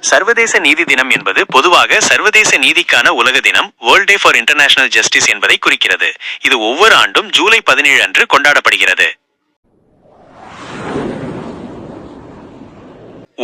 சர்வதேச நீதி தினம் என்பது பொதுவாக சர்வதேச நீதிக்கான உலக தினம், world day for international justice என்பதை குறிக்கிறது. இது ஒவ்வொரு ஆண்டும் ஜூலை 17 அன்று கொண்டாடப்படுகிறது.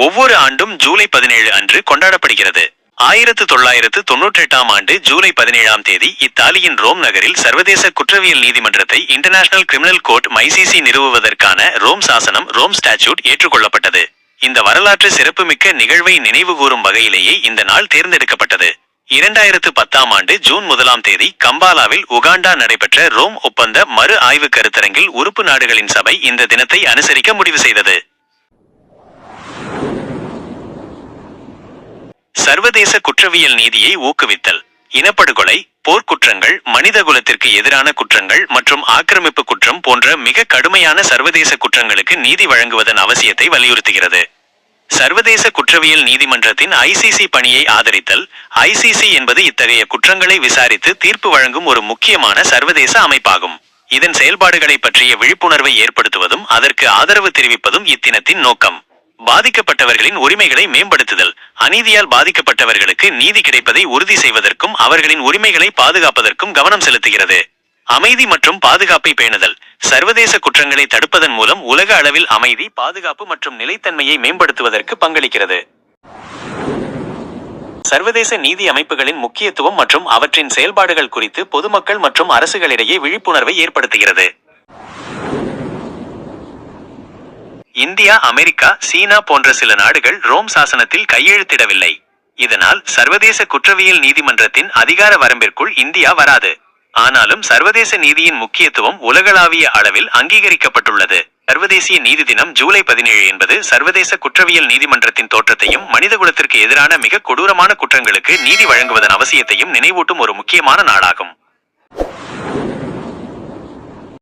ஒவ்வொரு ஆண்டும் ஜூலை 17 அன்று கொண்டாடப்படுகிறது. 1998ஆம் ஆண்டு ஜூலை 17ஆம் தேதி இத்தாலியின் ரோம் நகரில் சர்வதேச குற்றவியல் நீதிமன்றத்தை இன்டர்நேஷனல் கிரிமினல் கோர்ட் (ICC) நிறுவுவதற்கான ரோம் சாசனம் (ரோம் ஸ்டாட்யூட்) ஏற்றுக்கொள்ளப்பட்டது. இந்த வரலாற்று சிறப்புமிக்க நிகழ்வை நினைவுகூரும் வகையிலேயே இந்த நாள் தேர்ந்தெடுக்கப்பட்டது. 2010ஆம் ஆண்டு ஜூன் 1ஆம் தேதி கம்பாலாவில் உகாண்டா நடைபெற்ற ரோம் ஒப்பந்த மறு ஆய்வு கருத்தரங்கில் உறுப்பு நாடுகளின் சபை இந்த தினத்தை அனுசரிக்க முடிவு செய்தது. சர்வதேச குற்றவியல் நீதியை ஊக்குவித்தல். இனப்படுகொலை, போர்க்குற்றங்கள், மனிதகுலத்திற்கு எதிரான குற்றங்கள் மற்றும் ஆக்கிரமிப்பு குற்றம் போன்ற மிக கடுமையான சர்வதேச குற்றங்களுக்கு நீதி வழங்குவதன் அவசியத்தை வலியுறுத்துகிறது. சர்வதேச குற்றவியல் நீதிமன்றத்தின் ICC பணியை ஆதரித்தல். ICC என்பது இத்தகைய குற்றங்களை விசாரித்து தீர்ப்பு வழங்கும் ஒரு முக்கியமான சர்வதேச அமைப்பாகும். இதன் செயல்பாடுகளை பற்றிய விழிப்புணர்வை ஏற்படுத்துவதும் அதற்கு ஆதரவு தெரிவிப்பதும் இத்தினத்தின் நோக்கம். பாதிக்கப்பட்டவர்களின் உரிமைகளை மேம்படுத்துதல். அநீதியால் பாதிக்கப்பட்டவர்களுக்கு நீதி கிடைப்பதை உறுதி செய்வதற்கும் அவர்களின் உரிமைகளை பாதுகாப்பதற்கும் கவனம் செலுத்துகிறது. அமைதி மற்றும் பாதுகாப்பை பேணுதல். சர்வதேச குற்றங்களை தடுப்பதன் மூலம் உலக அளவில் அமைதி, பாதுகாப்பு மற்றும் நிலைத்தன்மையை மேம்படுத்துவதற்கு பங்களிக்கிறது. சர்வதேச நீதி அமைப்புகளின் முக்கியத்துவம் மற்றும் அவற்றின் செயல்பாடுகள் குறித்து பொதுமக்கள் மற்றும் அரசுகளிடையே விழிப்புணர்வை ஏற்படுத்துகிறது. இந்தியா, அமெரிக்கா, சீனா போன்ற சில நாடுகள் ரோம் சாசனத்தில் கையெழுத்திடவில்லை. இதனால் சர்வதேச குற்றவியல் நீதிமன்றத்தின் அதிகார வரம்பிற்குள் இந்தியா வராது. ஆனாலும் சர்வதேச நீதியின் முக்கியத்துவம் உலகளாவிய அளவில் அங்கீகரிக்கப்பட்டுள்ளது. சர்வதேசிய நீதி தினம் ஜூலை 17 என்பது சர்வதேச குற்றவியல் நீதிமன்றத்தின் தோற்றத்தையும் மனிதகுலத்திற்கு எதிரான மிக கொடூரமான குற்றங்களுக்கு நீதி வழங்குவதன் அவசியத்தையும் நினைவூட்டும் ஒரு முக்கியமான நாளாகும்.